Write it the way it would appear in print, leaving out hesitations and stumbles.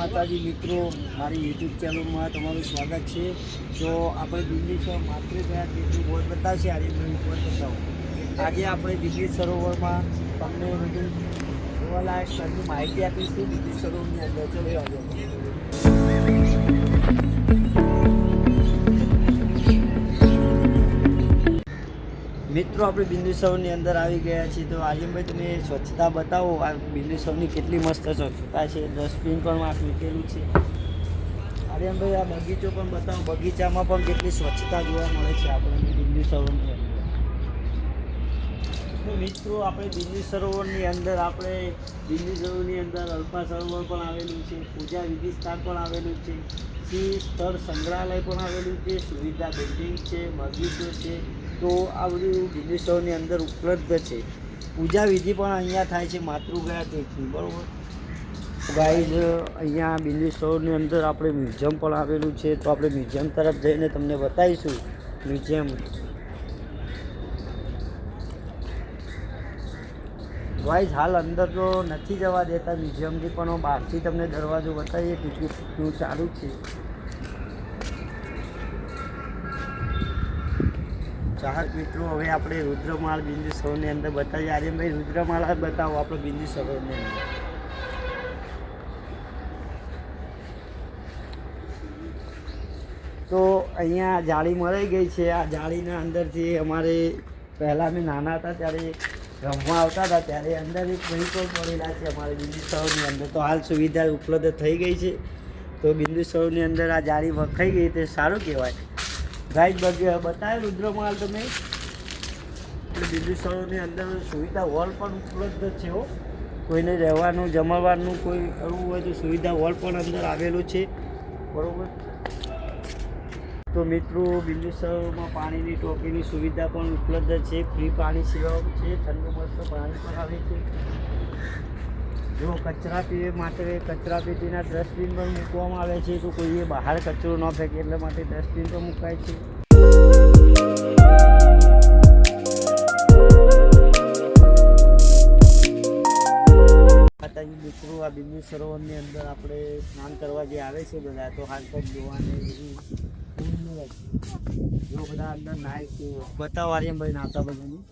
માતાજી મિત્રો, મારી યુટ્યુબ ચેનલમાં તમારું સ્વાગત છે। જો આપણે દિલ્હી માત્ર ગયા તેટલું બોર્ડ બતાવશે, આજે બોર્ડ બતાવો। આજે આપણે દિલ્હી સરોવરમાં તમને બધું જોવાલાયક સ્થળની માહિતી આપીશું। દિલ્હી સરોવરની અંદર ચલો આજે મિત્રો આપણે બિંદુ સરોવરની અંદર આવી ગયા છીએ। તો આલિમભાઈ તમે સ્વચ્છતા બતાવો, આ બિંદુ સરોવરની કેટલી મસ્ત સ્વચ્છતા છે, ડસ્ટબિન પણ આ મૂકેલું છે। આલિમભાઈ આ બગીચો પણ બતાવો, બગીચામાં પણ કેટલી સ્વચ્છતા જોવા મળે છે આપણને બિંદુ સરોવરની અંદર। તો મિત્રો આપણે બિંદુ સરોવરની અંદર અલ્પા સરોવર પણ આવેલું છે, પૂજા વિધિ સ્થાન પણ આવેલું છે, સિંહ સ્થળ સંગ્રહાલય પણ આવેલું છે, સુવિધા બિલ્ડિંગ છે, બગીચો છે। તો આ બધું બિંદુ સરોવરની અંદર ઉપલબ્ધ છે। પૂજા વિધિ પણ અહીંયા થાય છે માતૃગયા તીર્થની, બરાબર ગાઈઝ। અહીંયા બિંદુ સરોવરની અંદર આપણે મ્યુઝિયમ પણ આવેલું છે, તો આપણે મ્યુઝિયમ તરફ જઈને તમને બતાવીશું મ્યુઝિયમ। ગાઈઝ હાલ અંદર તો નથી જવા દેતા મ્યુઝિયમથી, પણ બહારથી તમને દરવાજો બતાવીએ, ટિકિટનું ચાલુ છે। ચાહક મિત્રો, હવે આપણે રુદ્રમાળ બિંદુ સરોવરની અંદર બતાવીએ। આર્યનભાઈ રુદ્રમાળ બતાવો આપણે બિંદુ સરોવરની અંદર। તો અહીંયા જાળી મરાઈ ગઈ છે। આ જાળીના અંદરથી અમારે પહેલાં અમે નાના હતા ત્યારે રમવા આવતા હતા, ત્યારે અંદર એક વ્હીકલ પડેલા છે અમારે બિંદુ સરોવરની અંદર। તો હાલ સુવિધા ઉપલબ્ધ થઈ ગઈ છે, તો બિંદુ સરોવરની અંદર આ જાળી વખાઈ ગઈ તે સારું કહેવાય। ગાઈડ બતાવે રુદ્રમાળ તમે, બિંદુ સરોવરની અંદર સુવિધા હોલ પણ ઉપલબ્ધ છે હો। કોઈને રહેવાનું જમવાનું કોઈ કરવું હોય તો સુવિધા હોલ પણ અંદર આવેલું છે, બરાબર। તો મિત્રો બિંદુ સરોવરમાં પાણીની ટોપીની સુવિધા પણ ઉપલબ્ધ છે, ફ્રી પાણી સેવાઓ છે, ઠંડુ મસ્ત પાણી પણ આવે છે। જો કચરા પીવે માટે કચરા પેટીના ડસ્ટબિન પણ મૂકવામાં આવે છે, તો કોઈએ બહાર કચરો ન ફેંકે એટલા માટે ડસ્ટબિન પણ મુકાય છે। માતાજી મિત્રો, આ બિંદુ સરોવરની અંદર આપણે સ્નાન કરવા જે આવે છે બધા, તો હાથ પગ ધોવાને જો બધા અંદર નાય બતાવો આર્યનભાઈ નાતા બધાની।